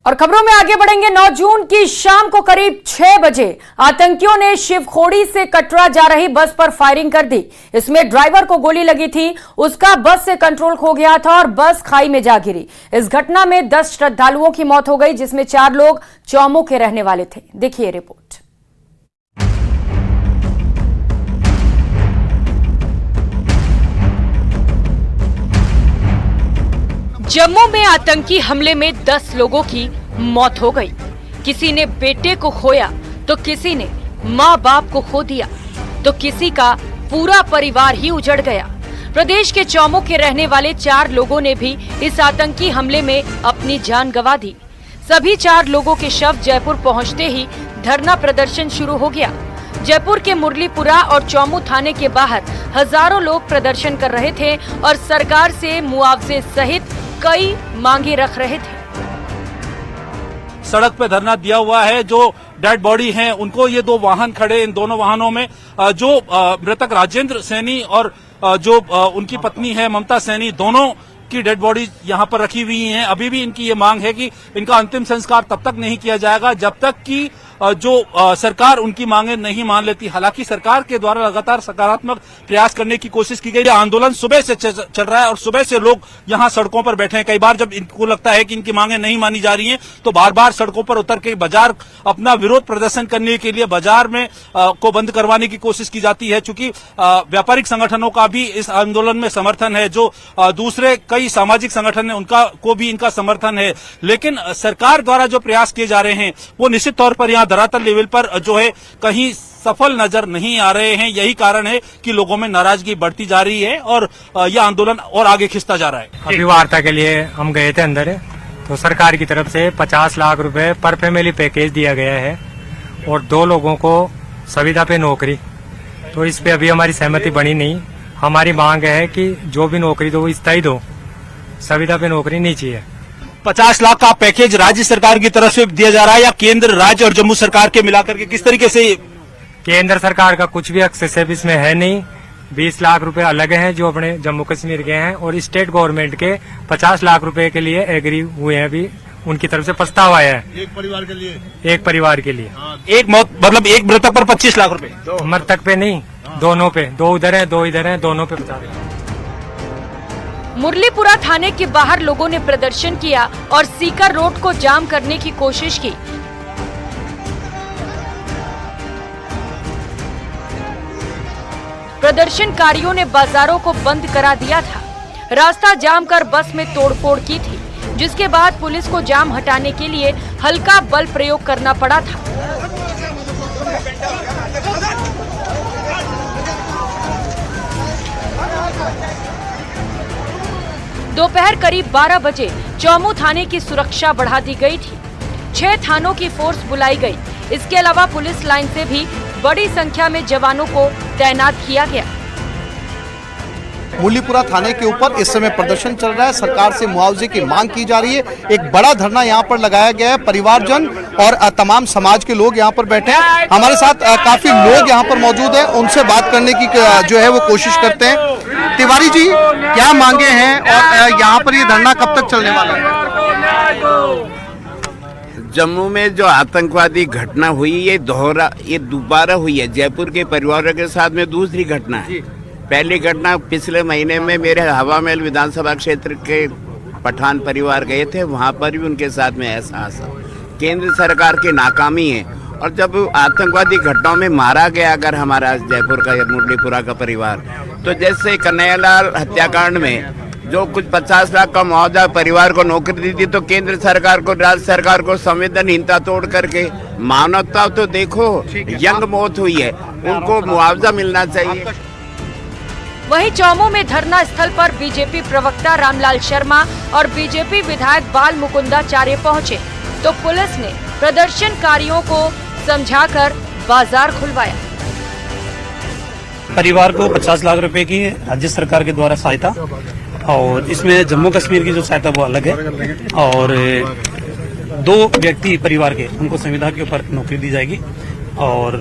और खबरों में आगे बढ़ेंगे। 9 जून की शाम को करीब 6 बजे आतंकियों ने शिवखोड़ी से कटरा जा रही बस पर फायरिंग कर दी। इसमें ड्राइवर को गोली लगी थी, उसका बस से कंट्रोल खो गया था और बस खाई में जा गिरी। इस घटना में 10 श्रद्धालुओं की मौत हो गई, जिसमें 4 लोग चौमू के रहने वाले थे। देखिए रिपोर्ट। जम्मू में आतंकी हमले में 10 लोगों की मौत हो गई। किसी ने बेटे को खोया तो किसी ने माँ बाप को खो दिया तो किसी का पूरा परिवार ही उजड़ गया। प्रदेश के चौमू के रहने वाले 4 लोगों ने भी इस आतंकी हमले में अपनी जान गंवा दी। सभी 4 लोगों के शव जयपुर पहुंचते ही धरना प्रदर्शन शुरू हो गया। जयपुर के मुरलीपुरा और चौमू थाने के बाहर हजारों लोग प्रदर्शन कर रहे थे और सरकार से मुआवजे सहित कई मांगे रख रहे थे। सड़क पे धरना दिया हुआ है। जो डेड बॉडी हैं उनको, ये 2 वाहन खड़े, इन दोनों वाहनों में जो मृतक राजेंद्र सैनी और जो उनकी पत्नी है ममता सैनी, दोनों की डेड बॉडी यहाँ पर रखी हुई हैं। अभी भी इनकी ये मांग है कि इनका अंतिम संस्कार तब तक नहीं किया जाएगा जब तक कि जो सरकार उनकी मांगे नहीं मान लेती। हालांकि सरकार के द्वारा लगातार सकारात्मक प्रयास करने की कोशिश की गई। आंदोलन सुबह से चल रहा है और सुबह से लोग यहाँ सड़कों पर बैठे हैं। कई बार जब इनको लगता है कि इनकी मांगे नहीं मानी जा रही हैं तो बार बार सड़कों पर उतर के बाजार अपना विरोध प्रदर्शन करने के लिए बाजार में को बंद करवाने की कोशिश की जाती है। चूंकि व्यापारिक संगठनों का भी इस आंदोलन में समर्थन है, जो दूसरे कई सामाजिक संगठन है उनका को भी इनका समर्थन है। लेकिन सरकार द्वारा जो प्रयास किए जा रहे हैं वो निश्चित तौर पर यहाँ धरातल लेवल पर जो है कहीं सफल नजर नहीं आ रहे हैं। यही कारण है कि लोगों में नाराजगी बढ़ती जा रही है और यह आंदोलन और आगे खिंचता जा रहा है। अभी वार्ता के लिए हम गए थे अंदर, तो सरकार की तरफ से 50 लाख रुपए पर फैमिली पैकेज दिया गया है और 2 लोगों को संविदा पे नौकरी। तो इस पे अभी हमारी सहमति बनी नहीं। हमारी मांग है कि जो भी नौकरी दो वो स्थायी दो, संविदा पे नौकरी नहीं चाहिए। 50 लाख का पैकेज राज्य सरकार की तरफ से दिया जा रहा है या केंद्र, राज्य और जम्मू सरकार के मिलाकर के किस तरीके से? केंद्र सरकार का कुछ भी एक्सेसिव इसमें है नहीं। 20 लाख रुपए अलग हैं जो अपने जम्मू कश्मीर के हैं और स्टेट गवर्नमेंट के 50 लाख रुपए के लिए एग्री हुए हैं। अभी उनकी तरफ से प्रस्ताव आया है एक परिवार के लिए। एक मौत मतलब एक मृतक पर 25 लाख रुपए? मृतक पे नहीं, दोनों पे। 2 उधर है 2 इधर है, दोनों पे 50 लाख। मुरलीपुरा थाने के बाहर लोगों ने प्रदर्शन किया और सीकर रोड को जाम करने की कोशिश की। प्रदर्शनकारियों ने बाजारों को बंद करा दिया था, रास्ता जाम कर बस में तोड़फोड़ की थी, जिसके बाद पुलिस को जाम हटाने के लिए हल्का बल प्रयोग करना पड़ा था। दोपहर करीब 12 बजे चौमू थाने की सुरक्षा बढ़ा दी गई थी। 6 थानों की फोर्स बुलाई गई। इसके अलावा पुलिस लाइन से भी बड़ी संख्या में जवानों को तैनात किया गया। मुरलीपुरा थाने के ऊपर इस समय प्रदर्शन चल रहा है। सरकार से मुआवजे की मांग की जा रही है। एक बड़ा धरना यहाँ पर लगाया गया है। परिवारजन और तमाम समाज के लोग यहाँ पर बैठे हैं। हमारे साथ काफी लोग यहाँ पर मौजूद हैं, उनसे बात करने की जो है वो कोशिश करते हैं। तिवारी जी, क्या मांगे हैं और यहाँ पर ये धरना कब तक चलने वाला है? जम्मू में जो आतंकवादी घटना हुई ये दोबारा हुई है। जयपुर के परिवारों के साथ में दूसरी घटना है। पहली घटना पिछले महीने में मेरे हवा महल विधानसभा क्षेत्र के पठान परिवार गए थे, वहाँ पर भी उनके साथ में ऐसा हादसा। केंद्र सरकार की नाकामी है और जब आतंकवादी घटनाओं में मारा गया अगर हमारा जयपुर का या मुरलीपुरा का परिवार, तो जैसे कन्हैयालाल हत्याकांड में जो कुछ 50 लाख का मुआवजा परिवार को नौकरी दी थी, तो केंद्र सरकार को, राज्य सरकार को संवेदनहीनता तोड़ करके मानवता तो देखो, यंग मौत हुई है, उनको मुआवजा मिलना चाहिए। वहीं चौमू में धरना स्थल पर बीजेपी प्रवक्ता रामलाल शर्मा और बीजेपी विधायक बाल मुकुंदाचार्य पहुंचे, तो पुलिस ने प्रदर्शनकारियों को समझाकर बाजार खुलवाया। परिवार को 50 लाख रुपए की राज्य सरकार के द्वारा सहायता और इसमें जम्मू कश्मीर की जो सहायता वो अलग है और 2 व्यक्ति परिवार के उनको संविदा के ऊपर नौकरी दी जाएगी और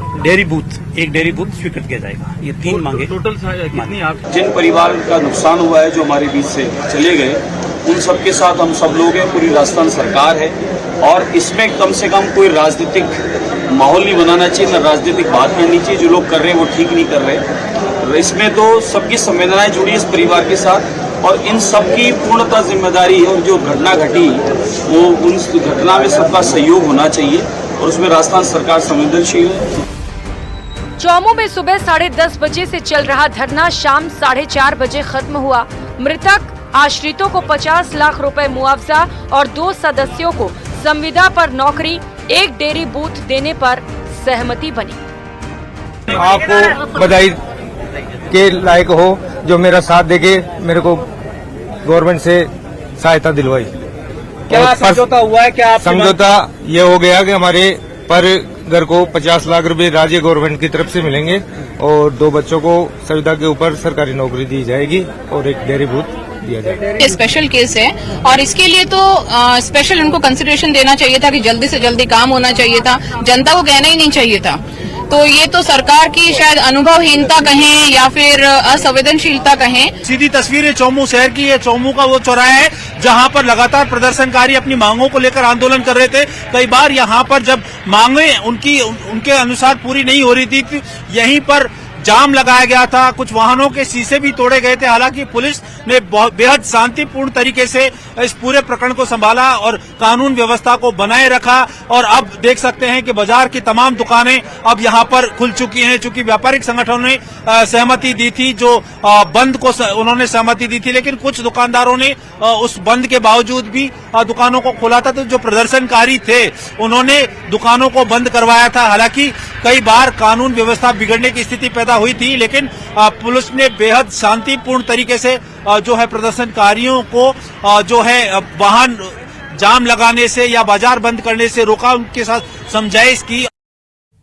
एक डेयरी बूथ स्वीकृत किया जाएगा। ये 3 मांगे। टोटल कितनी आप जिन परिवार का नुकसान हुआ है जो हमारे बीच से चले गए उन सब के साथ हम सब लोग हैं, पूरी राजस्थान सरकार है और इसमें कम से कम कोई राजनीतिक माहौल नहीं बनाना चाहिए, न राजनीतिक बात करनी चाहिए। जो लोग कर रहे हैं वो ठीक नहीं कर रहे। इसमें तो सबकी संवेदनाएं जुड़ी इस परिवार के साथ और इन सब की पूर्णतः जिम्मेदारी है। और जो घटना घटी वो उस घटना में सबका सहयोग होना चाहिए और उसमें राजस्थान सरकार संवेदनशील है। चौमू में सुबह 10:30 बजे से चल रहा धरना शाम 4:30 बजे खत्म हुआ। मृतक आश्रितों को 50 लाख रुपए मुआवजा और 2 सदस्यों को संविदा पर नौकरी, 1 डेयरी बूथ देने पर सहमति बनी। आपको बधाई के लायक हो जो मेरा साथ देके मेरे को गवर्नमेंट से सहायता दिलवाई। क्या समझौता हुआ है? क्या समझौता ये हो गया कि हमारे पर घर को 50 लाख रुपए राज्य गवर्नमेंट की तरफ से मिलेंगे और 2 बच्चों को संविदा के ऊपर सरकारी नौकरी दी जाएगी और 1 डेयरी बूथ दिया जाएगा। स्पेशल केस है और इसके लिए तो स्पेशल उनको कंसिडरेशन देना चाहिए था कि जल्दी से जल्दी काम होना चाहिए था, जनता को कहना ही नहीं चाहिए था। तो ये तो सरकार की शायद अनुभवहीनता कहें या फिर असंवेदनशीलता कहें। सीधी तस्वीर है चौमू शहर की। है चौमू का वो चौराहा है जहां पर लगातार प्रदर्शनकारी अपनी मांगों को लेकर आंदोलन कर रहे थे। कई बार यहां पर जब मांगे उनके अनुसार पूरी नहीं हो रही थी, यहीं पर जाम लगाया गया था, कुछ वाहनों के शीशे भी तोड़े गए थे। हालांकि पुलिस ने बेहद शांतिपूर्ण तरीके से इस पूरे प्रकरण को संभाला और कानून व्यवस्था को बनाए रखा। और अब देख सकते हैं कि बाजार की तमाम दुकानें अब यहां पर खुल चुकी हैं। चूंकि व्यापारिक संगठनों ने सहमति दी थी, जो बंद को उन्होंने सहमति दी थी, लेकिन कुछ दुकानदारों ने उस बंद के बावजूद भी दुकानों को खोला था। तो जो प्रदर्शनकारी थे उन्होंने दुकानों को बंद करवाया था। हालांकि कई बार कानून व्यवस्था बिगड़ने की स्थिति पैदा हुई थी, लेकिन पुलिस ने बेहद शांतिपूर्ण तरीके से जो है प्रदर्शनकारियों को जो है वाहन जाम लगाने से या बाजार बंद करने से रोका, उनके साथ समझाइश की।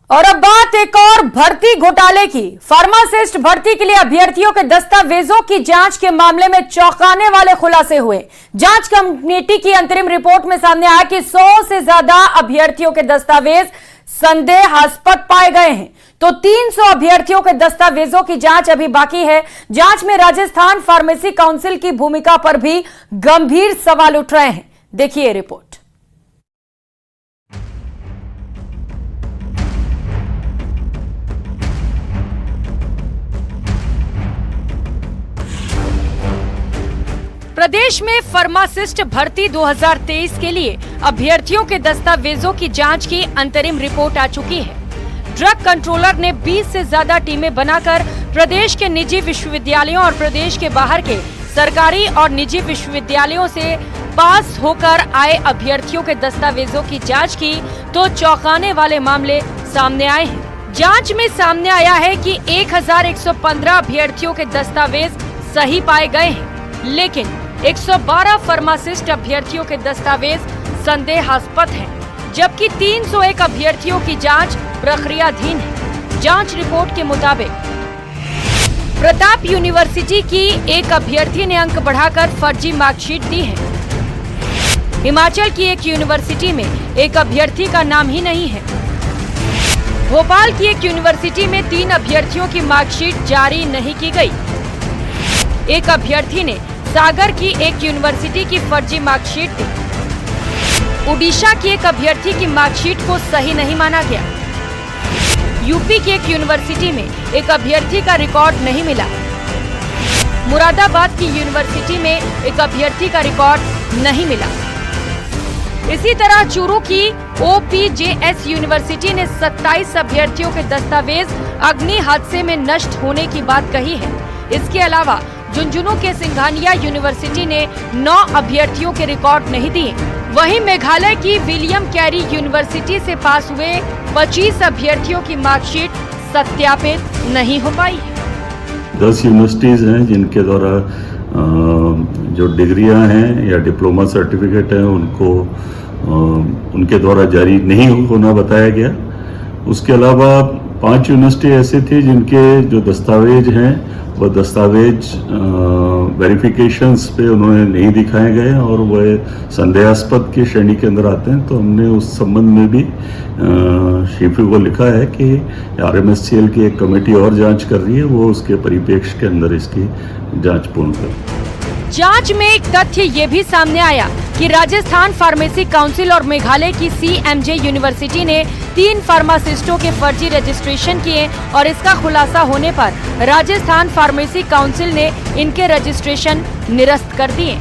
और अब बात एक और भर्ती घोटाले की। फार्मासिस्ट भर्ती के लिए अभ्यर्थियों के दस्तावेजों की जांच के मामले में चौंकाने वाले खुलासे हुए। जांच कमेटी की अंतरिम रिपोर्ट में सामने आया कि 100 से ज्यादा अभ्यर्थियों के दस्तावेज संदेहास्पद पाए गए हैं, तो 300 अभ्यर्थियों के दस्तावेजों की जांच अभी बाकी है। जांच में राजस्थान फार्मेसी काउंसिल की भूमिका पर भी गंभीर सवाल उठ रहे हैं। देखिए रिपोर्ट। प्रदेश में फार्मासिस्ट भर्ती 2023 के लिए अभ्यर्थियों के दस्तावेजों की जांच की अंतरिम रिपोर्ट आ चुकी है। ड्रग कंट्रोलर ने 20 से ज्यादा टीमें बनाकर प्रदेश के निजी विश्वविद्यालयों और प्रदेश के बाहर के सरकारी और निजी विश्वविद्यालयों से पास होकर आए अभ्यर्थियों के दस्तावेजों की जांच की, तो चौंकाने वाले मामले सामने आए हैं। जांच में सामने आया है कि 1115 अभ्यर्थियों के दस्तावेज सही पाए गए हैं, लेकिन 112 फार्मासिस्ट अभ्यर्थियों के दस्तावेज संदेहास्पद हैं, जबकि 301 अभ्यर्थियों की जांच प्रक्रियाधीन है। जांच रिपोर्ट के मुताबिक प्रताप यूनिवर्सिटी की एक अभ्यर्थी ने अंक बढ़ाकर फर्जी मार्कशीट दी है। हिमाचल की एक यूनिवर्सिटी में एक अभ्यर्थी का नाम ही नहीं है। भोपाल की एक यूनिवर्सिटी में 3 अभ्यर्थियों की मार्कशीट जारी नहीं की गई। एक अभ्यर्थी ने सागर की एक यूनिवर्सिटी की फर्जी मार्कशीट दी। उड़ीसा की एक अभ्यर्थी की मार्कशीट को सही नहीं माना गया। यूपी की एक यूनिवर्सिटी में एक अभ्यर्थी का रिकॉर्ड नहीं मिला। मुरादाबाद की यूनिवर्सिटी में एक अभ्यर्थी का रिकॉर्ड नहीं मिला। इसी तरह चूरू की OPJS यूनिवर्सिटी ने 27 अभ्यर्थियों के दस्तावेज अग्नि हादसे में नष्ट होने की बात कही है। इसके अलावा झुंझुनू के सिंघानिया यूनिवर्सिटी ने 9 अभ्यर्थियों के रिकॉर्ड नहीं दिए। वहीं मेघालय की विलियम कैरी यूनिवर्सिटी से पास हुए 25 अभ्यर्थियों की मार्कशीट सत्यापित नहीं हो पाई है। 10 यूनिवर्सिटीज हैं जिनके द्वारा जो डिग्रियां हैं या डिप्लोमा सर्टिफिकेट हैं उनको उनके द्वारा जारी नहीं होना बताया गया। उसके अलावा 5 यूनिवर्सिटी ऐसे थी जिनके जो दस्तावेज हैं वो दस्तावेज वेरिफिकेशंस पे उन्होंने नहीं दिखाए गए और वह संदेहास्पद की श्रेणी के अंदर आते हैं। तो हमने उस संबंध में भी शीफी को लिखा है कि RMSCL की एक कमेटी और जांच कर रही है, वो उसके परिप्रेक्ष्य के अंदर इसकी जांच पूर्ण करे। जांच में एक तथ्य ये भी सामने आया कि राजस्थान फार्मेसी काउंसिल और मेघालय की CMJ यूनिवर्सिटी ने 3 फार्मासिस्टों के फर्जी रजिस्ट्रेशन किए और इसका खुलासा होने पर राजस्थान फार्मेसी काउंसिल ने इनके रजिस्ट्रेशन निरस्त कर दिए।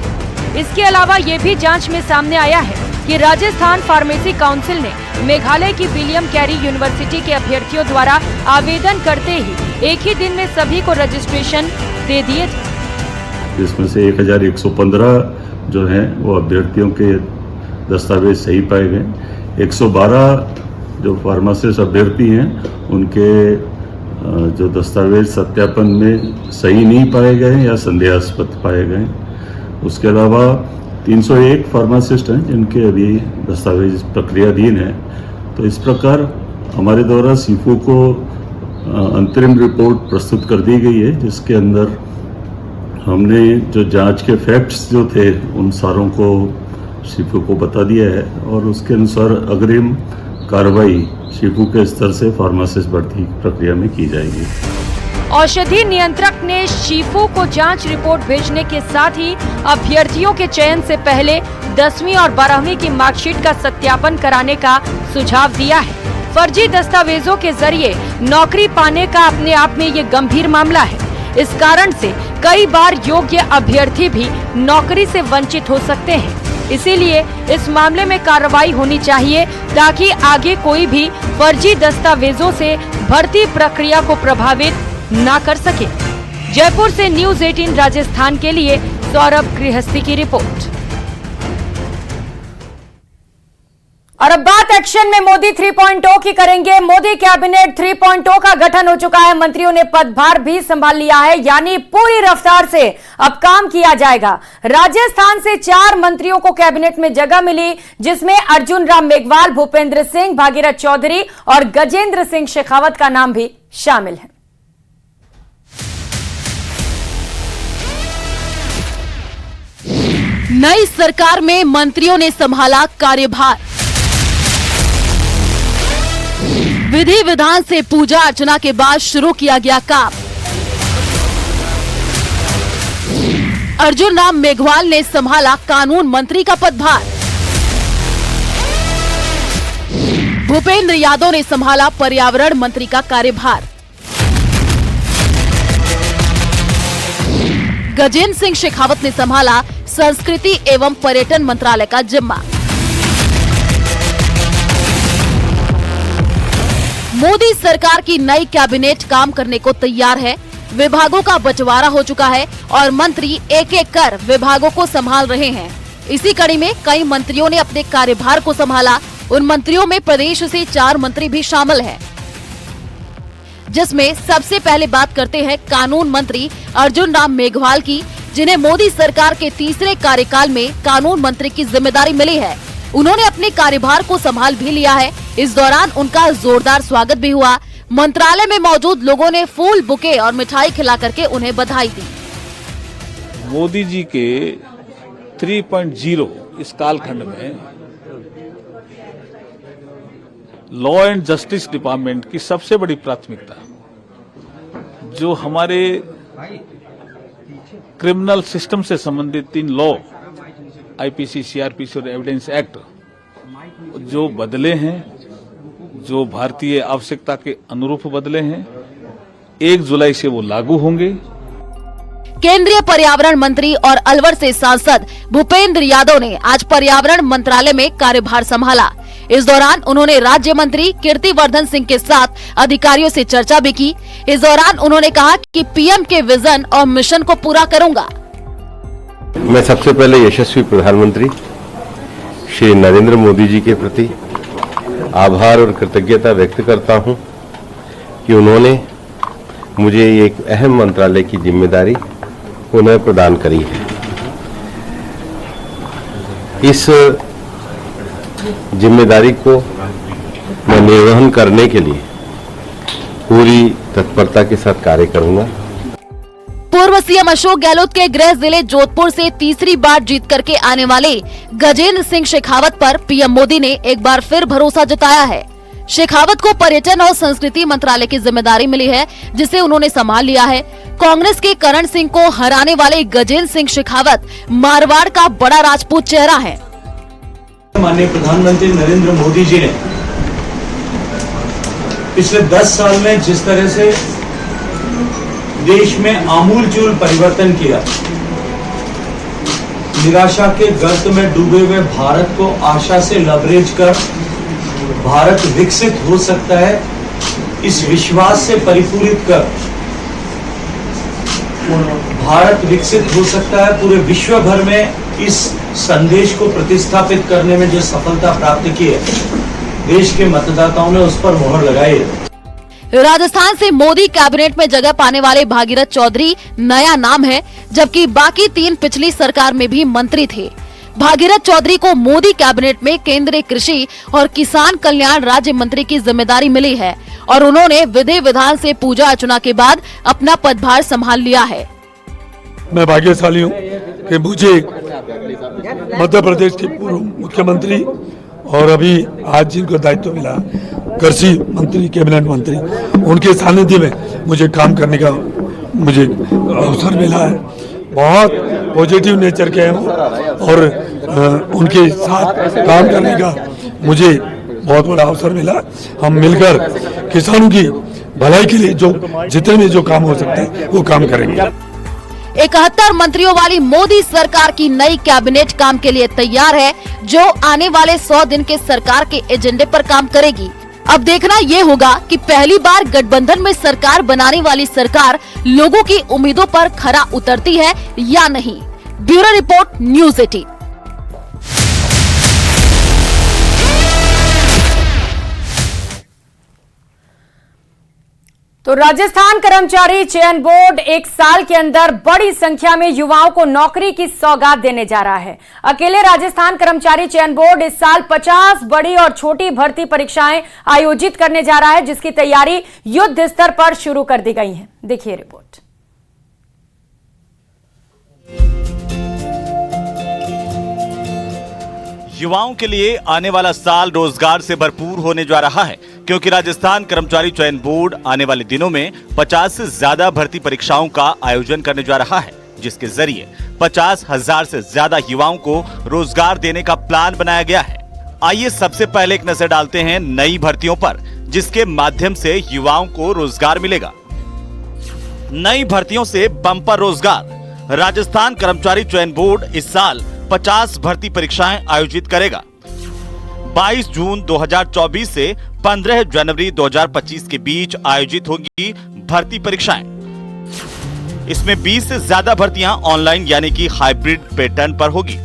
इसके अलावा ये भी जांच में सामने आया है कि राजस्थान फार्मेसी काउंसिल ने मेघालय की विलियम कैरी यूनिवर्सिटी के अभ्यर्थियों द्वारा आवेदन करते ही एक ही दिन में सभी को रजिस्ट्रेशन दे दिए थे। इसमें से 1115 जो हैं वो अभ्यर्थियों के दस्तावेज सही पाए गए। 112 जो फार्मासिस्ट अभ्यर्थी हैं उनके जो दस्तावेज सत्यापन में सही नहीं पाए गए या संदेहास्पद पाए गए। उसके अलावा 301 फार्मासिस्ट हैं जिनके अभी दस्तावेज प्रक्रियाधीन है। तो इस प्रकार हमारे द्वारा सीफो को अंतरिम रिपोर्ट प्रस्तुत कर दी गई है, जिसके अंदर हमने जो जांच के फैक्ट्स जो थे उन सारों को सीफो को बता दिया है और उसके अनुसार अग्रिम कार्रवाई सीफो के स्तर से फार्मासिस्ट भर्ती प्रक्रिया में की जाएगी। औषधि नियंत्रक ने शीफो को जांच रिपोर्ट भेजने के साथ ही अभ्यर्थियों के चयन से पहले 10वीं और 12वीं की मार्कशीट का सत्यापन कराने का सुझाव दिया है। फर्जी दस्तावेजों के जरिए नौकरी पाने का अपने आप में ये गंभीर मामला है। इस कारण से कई बार योग्य अभ्यर्थी भी नौकरी से वंचित हो सकते हैं। इसीलिए इस मामले में कार्रवाई होनी चाहिए ताकि आगे कोई भी फर्जी दस्तावेजों से भर्ती प्रक्रिया को प्रभावित ना कर सके। जयपुर से न्यूज़ 18 राजस्थान के लिए सौरभ गृहस्थी की रिपोर्ट। और अब बात एक्शन में मोदी 3.0 की करेंगे। मोदी कैबिनेट 3.0 का गठन हो चुका है। मंत्रियों ने पदभार भी संभाल लिया है, यानी पूरी रफ्तार से अब काम किया जाएगा। राजस्थान से 4 मंत्रियों को कैबिनेट में जगह मिली, जिसमें अर्जुन राम मेघवाल, भूपेंद्र सिंह, भागीरथ चौधरी और गजेंद्र सिंह शेखावत का नाम भी शामिल है। नई सरकार में मंत्रियों ने संभाला कार्यभार। विधि विधान से पूजा अर्चना के बाद शुरू किया गया काम। अर्जुन राम मेघवाल ने संभाला कानून मंत्री का पदभार। भूपेंद्र यादव ने संभाला पर्यावरण मंत्री का कार्यभार। गजेंद्र सिंह शेखावत ने संभाला संस्कृति एवं पर्यटन मंत्रालय का जिम्मा। मोदी सरकार की नई कैबिनेट काम करने को तैयार है। विभागों का बंटवारा हो चुका है और मंत्री एक एक कर विभागों को संभाल रहे हैं। इसी कड़ी में कई मंत्रियों ने अपने कार्यभार को संभाला। उन मंत्रियों में प्रदेश से 4 मंत्री भी शामिल हैं, जिसमें सबसे पहले बात करते हैं कानून मंत्री अर्जुन राम मेघवाल की, जिन्हें मोदी सरकार के तीसरे कार्यकाल में कानून मंत्री की जिम्मेदारी मिली है। उन्होंने अपने कार्यभार को संभाल भी लिया है। इस दौरान उनका जोरदार स्वागत भी हुआ। मंत्रालय में मौजूद लोगों ने फूल, बुके और मिठाई खिला करके उन्हें बधाई दी। मोदी जी के 3.0 इस कालखंड में लॉ एंड जस्टिस डिपार्टमेंट की सबसे बड़ी प्राथमिकता, जो हमारे क्रिमिनल सिस्टम से संबंधित 3 लॉ, IPC, CRPC और एविडेंस एक्ट, जो बदले हैं, जो भारतीय आवश्यकता के अनुरूप बदले हैं, 1 जुलाई से वो लागू होंगे। केंद्रीय पर्यावरण मंत्री और अलवर से सांसद भूपेंद्र यादव ने आज पर्यावरण मंत्रालय में कार्यभार संभाला। इस दौरान उन्होंने राज्य मंत्री कीर्तिवर्धन सिंह के साथ अधिकारियों से चर्चा भी की। इस दौरान उन्होंने कहा कि PM के विजन और मिशन को पूरा करूंगा। मैं सबसे पहले यशस्वी प्रधानमंत्री श्री नरेंद्र मोदी जी के प्रति आभार और कृतज्ञता व्यक्त करता हूं कि उन्होंने मुझे एक अहम मंत्रालय की जिम्मेदारी पुनः प्रदान करी है। इस जिम्मेदारी को मैं निर्वहन करने के लिए पूरी तत्परता के साथ कार्य करूंगा। पूर्व CM अशोक गहलोत के गृह जिले जोधपुर से तीसरी बार जीत करके आने वाले गजेंद्र सिंह शेखावत पर PM मोदी ने एक बार फिर भरोसा जताया है। शेखावत को पर्यटन और संस्कृति मंत्रालय की जिम्मेदारी मिली है, जिसे उन्होंने संभाल लिया है। कांग्रेस के करण सिंह को हराने वाले गजेंद्र सिंह शेखावत मारवाड़ का बड़ा राजपूत चेहरा है। माननीय प्रधानमंत्री नरेंद्र मोदी जी ने पिछले 10 साल में जिस तरह से देश में आमूलचूल परिवर्तन किया, निराशा के गर्त में डूबे हुए भारत को आशा से लबरेज कर भारत विकसित हो सकता है, इस विश्वास से परिपूरित कर भारत विकसित हो सकता है, पूरे विश्व भर में इस संदेश को प्रतिस्थापित करने में जो सफलता प्राप्त की है, देश के मतदाताओं ने उस पर मोहर लगाई है। राजस्थान से मोदी कैबिनेट में जगह पाने वाले भागीरथ चौधरी नया नाम है, जबकि बाकी 3 पिछली सरकार में भी मंत्री थे। भागीरथ चौधरी को मोदी कैबिनेट में केंद्रीय कृषि और किसान कल्याण राज्य मंत्री की जिम्मेदारी मिली है और उन्होंने विधि विधान से पूजा अर्चना के बाद अपना पदभार संभाल लिया है। मैं भाग्यशाली हूँ कि मुझे मध्य प्रदेश के पूर्व मुख्यमंत्री और अभी आज जिनको दायित्व मिला कृषि मंत्री, कैबिनेट मंत्री, उनके सानिध्य में मुझे काम करने का मुझे अवसर मिला है। बहुत पॉजिटिव नेचर के हैं और उनके साथ काम करने का मुझे बहुत बड़ा अवसर मिला। हम मिलकर किसानों की भलाई के लिए जो जितने भी जो काम हो सकते हैं वो काम करेंगे। 71 मंत्रियों वाली मोदी सरकार की नई कैबिनेट काम के लिए तैयार है, जो आने वाले 100 दिन के सरकार के एजेंडे पर काम करेगी। अब देखना ये होगा कि पहली बार गठबंधन में सरकार बनाने वाली सरकार लोगों की उम्मीदों पर खरा उतरती है या नहीं। Bureau report, news 18। तो राजस्थान कर्मचारी चयन बोर्ड 1 साल के अंदर बड़ी संख्या में युवाओं को नौकरी की सौगात देने जा रहा है। अकेले राजस्थान कर्मचारी चयन बोर्ड इस साल 50 बड़ी और छोटी भर्ती परीक्षाएं आयोजित करने जा रहा है, जिसकी तैयारी युद्ध स्तर पर शुरू कर दी गई है। देखिए रिपोर्ट। युवाओं के लिए आने वाला साल रोजगार से भरपूर होने जा रहा है, क्योंकि राजस्थान कर्मचारी चयन बोर्ड आने वाले दिनों में 50 से ज्यादा भर्ती परीक्षाओं का आयोजन करने जा रहा है, जिसके जरिए 50,000 से ज्यादा युवाओं को रोजगार देने का प्लान बनाया गया है। आइए सबसे पहले एक नजर डालते हैं नई भर्तियों पर, जिसके माध्यम से युवाओं को रोजगार मिलेगा। नई भर्तियों से बम्पर रोजगार। राजस्थान कर्मचारी चयन बोर्ड इस साल 50 भर्ती परीक्षाएं आयोजित करेगा। 22 जून 2024 से 15 जनवरी 2025 के बीच आयोजित होगी भर्ती परीक्षाएं। इसमें 20 से ज्यादा भर्तियां ऑनलाइन यानी कि हाइब्रिड पैटर्न पर होगी।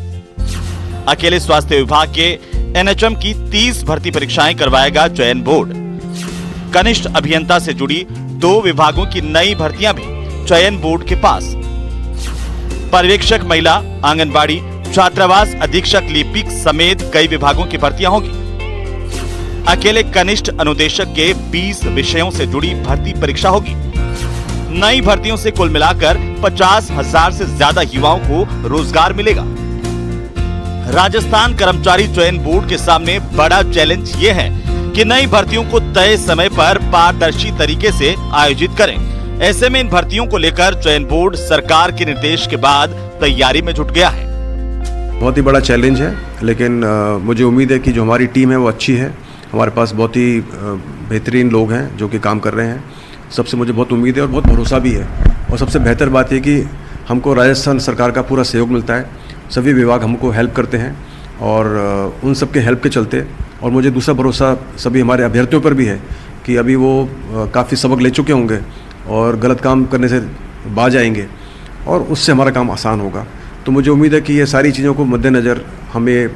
अकेले स्वास्थ्य विभाग के एनएचएम की 30 भर्ती परीक्षाएं करवाएगा चयन बोर्ड। कनिष्ठ अभियंता से जुड़ी 2 विभागों की नई भर्तियां भी चयन बोर्ड के पास। पर्यवेक्षक महिला, आंगनबाड़ी, छात्रावास अधीक्षक, लिपिक समेत कई विभागों की भर्तियां होगी। अकेले कनिष्ठ अनुदेशक के 20 विषयों से जुड़ी भर्ती परीक्षा होगी। नई भर्तियों से कुल मिलाकर 50,000 से ज्यादा युवाओं को रोजगार मिलेगा। राजस्थान कर्मचारी चयन बोर्ड के सामने बड़ा चैलेंज ये है कि नई भर्तियों को तय समय पर पारदर्शी तरीके से आयोजित करें। ऐसे में इन भर्तियों को लेकर चयन बोर्ड सरकार के निर्देश के बाद तैयारी में जुट गया है। बहुत ही बड़ा चैलेंज है, लेकिन मुझे उम्मीद है कि जो हमारी टीम है वो अच्छी है। हमारे पास बहुत ही बेहतरीन लोग हैं जो कि काम कर रहे हैं। सबसे मुझे बहुत उम्मीद है और बहुत भरोसा भी है। और सबसे बेहतर बात यह कि हमको राजस्थान सरकार का पूरा सहयोग मिलता है। सभी विभाग हमको हेल्प करते हैं और उन सब के हेल्प के चलते, और मुझे दूसरा भरोसा सभी हमारे अभ्यर्थियों पर भी है कि अभी वो काफ़ी सबक ले चुके होंगे और गलत काम करने से बाज आएंगे और उससे हमारा काम आसान होगा। तो मुझे उम्मीद है कि ये सारी चीज़ों को मद्देनज़र हमें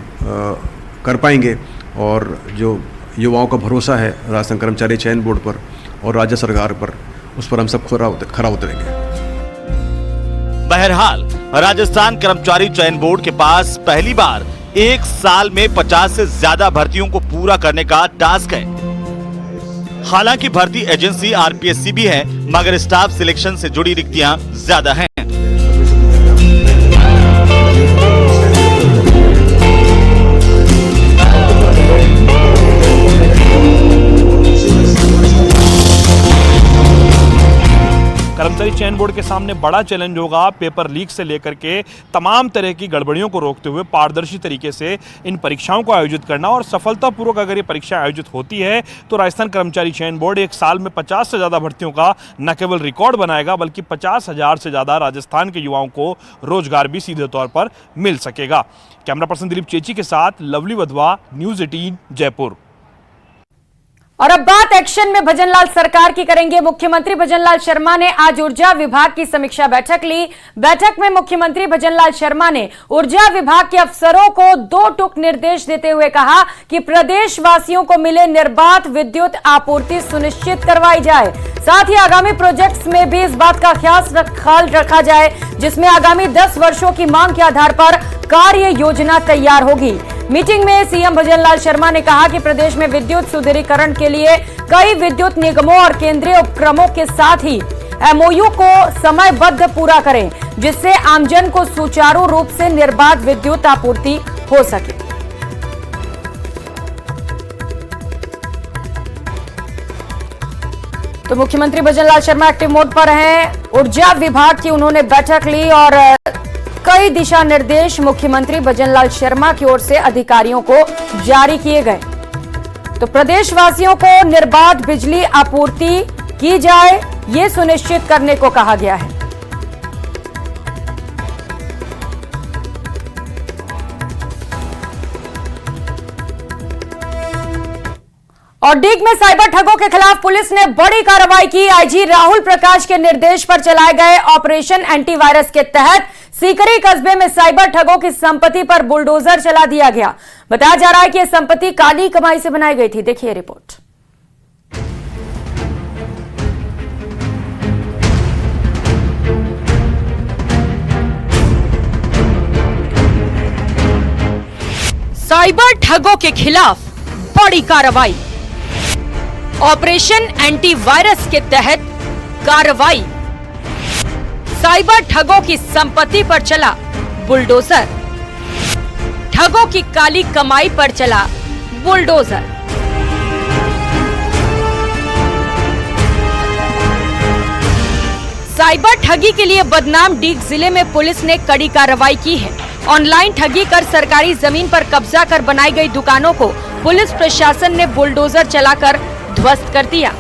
कर पाएंगे और जो युवाओं का भरोसा है राजस्थान कर्मचारी चयन बोर्ड पर और राज्य सरकार पर, उस पर हम सब खरा उतरेंगे। बहरहाल राजस्थान कर्मचारी चयन बोर्ड के पास पहली बार 1 साल में 50 से ज्यादा भर्तियों को पूरा करने का टास्क है। हालांकि भर्ती एजेंसी आरपीएससी भी है, मगर स्टाफ सिलेक्शन से जुड़ी रिक्तियां ज्यादा हैं। बोर्ड के सामने बड़ा चैलेंज होगा। पेपर लीक से लेकर के तमाम तरह की गड़बड़ियों को रोकते हुए पारदर्शी तरीके से इन परीक्षाओं को आयोजित करना, और सफलतापूर्वक अगर ये परीक्षा आयोजित होती है तो राजस्थान कर्मचारी चयन बोर्ड एक साल में 50 से ज़्यादा भर्तियों का न केवल रिकॉर्ड बनाएगा बल्कि 50,000 से ज़्यादा राजस्थान के युवाओं को रोजगार भी सीधे तौर पर मिल सकेगा। कैमरा पर्सन दिलीप चेची के साथ लवली वधवा, न्यूज़ 18 जयपुर। और अब बात एक्शन में भजनलाल सरकार की करेंगे। मुख्यमंत्री भजनलाल शर्मा ने आज ऊर्जा विभाग की समीक्षा बैठक ली। बैठक में मुख्यमंत्री भजनलाल शर्मा ने ऊर्जा विभाग के अफसरों को 2 टूक निर्देश देते हुए कहा कि प्रदेश वासियों को मिले निर्बाध विद्युत आपूर्ति सुनिश्चित करवाई जाए। साथ ही आगामी प्रोजेक्ट्स में भी इस बात का ख्याल रखा जाए जिसमें आगामी 10 वर्षों की मांग के आधार पर कार्य योजना तैयार होगी। मीटिंग में सीएम भजनलाल शर्मा ने कहा कि प्रदेश में विद्युत सुदृढ़ीकरण के लिए कई विद्युत निगमों और केंद्रीय उपक्रमों के साथ ही एमओयू को समयबद्ध पूरा करें जिससे आमजन को सुचारू रूप से निर्बाध विद्युत आपूर्ति हो सके। तो मुख्यमंत्री भजनलाल शर्मा एक्टिव मोड पर हैं। ऊर्जा विभाग की उन्होंने बैठक ली और कई दिशा निर्देश मुख्यमंत्री भजनलाल शर्मा की ओर से अधिकारियों को जारी किए गए। तो प्रदेशवासियों को निर्बाध बिजली आपूर्ति की जाए, ये सुनिश्चित करने को कहा गया है। और डीग में साइबर ठगों के खिलाफ पुलिस ने बड़ी कार्रवाई की। आईजी राहुल प्रकाश के निर्देश पर चलाए गए ऑपरेशन एंटीवायरस के तहत सीकरी कस्बे में साइबर ठगों की संपत्ति पर बुलडोजर चला दिया गया। बताया जा रहा है कि यह संपत्ति काली कमाई से बनाई गई थी। देखिए रिपोर्ट। साइबर ठगों के खिलाफ बड़ी कार्रवाई। ऑपरेशन एंटीवायरस के तहत कार्रवाई। साइबर ठगों की संपत्ति पर चला बुलडोजर। ठगों की काली कमाई पर चला बुलडोजर। साइबर ठगी के लिए बदनाम डीग जिले में पुलिस ने कड़ी कार्रवाई की है। ऑनलाइन ठगी कर सरकारी जमीन पर कब्जा कर बनाई गई दुकानों को पुलिस प्रशासन ने बुलडोजर चलाकर ध्वस्त कर दिया।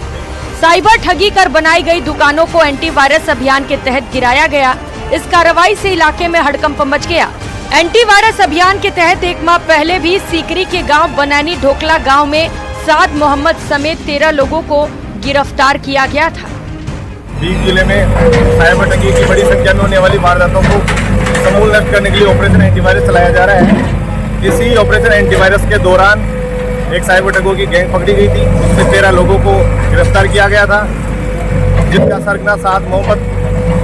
साइबर ठगी कर बनाई गई दुकानों को एंटीवायरस अभियान के तहत गिराया गया। इस कार्रवाई से इलाके में हड़कंप मच गया। एंटीवायरस अभियान के तहत 1 माह पहले भी सीकरी के गांव बनैनी ढोकला गांव में साद मोहम्मद समेत 13 लोगों को गिरफ्तार किया गया था। डीग जिले में साइबर ठगी की बड़ी संख्या में होने वाली वारदातों को समूल नष्ट करने के लिए ऑपरेशन एंटीवायरस चलाया जा रहा है। इसी ऑपरेशन एंटीवायरस के दौरान एक साइबर ठगों की गैंग पकड़ी गई थी, जिसमें 13 लोगों को गिरफ्तार किया गया था, जिनका सरगना साद मोहम्मद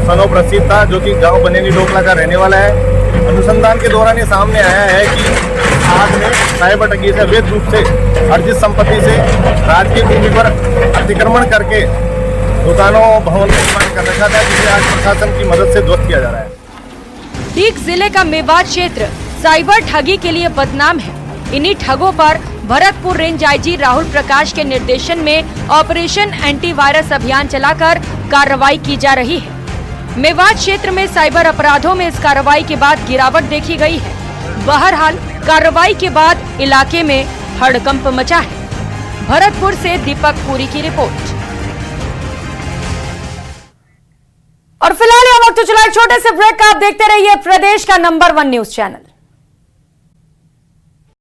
सनोब रशीद था, जो कि गांव बनेनी डोकला का रहने वाला है। अनुसंधान के दौरान ये सामने आया है कि साद ने साइबर ठगी से अवैध रूप से अर्जित संपत्ति से राजकीय भूमि पर अतिक्रमण करके दुकानों भवन का निर्माण कर रखा था, जिसे आज प्रशासन की मदद से ध्वस्त किया जा रहा है। डीग जिले का मेवात क्षेत्र साइबर ठगी के लिए बदनाम है। इन्हीं ठगों पर भरतपुर रेंज आईजी राहुल प्रकाश के निर्देशन में ऑपरेशन एंटीवायरस अभियान चलाकर कार्रवाई की जा रही है। मेवात क्षेत्र में साइबर अपराधों में इस कार्रवाई के बाद गिरावट देखी गई है। बहरहाल कार्रवाई के बाद इलाके में हड़कंप मचा है। भरतपुर से दीपक पुरी की रिपोर्ट। और फिलहाल हम वक्त चला एक छोटे से ब्रेक का। आप देखते रहिए प्रदेश का नंबर 1 न्यूज चैनल।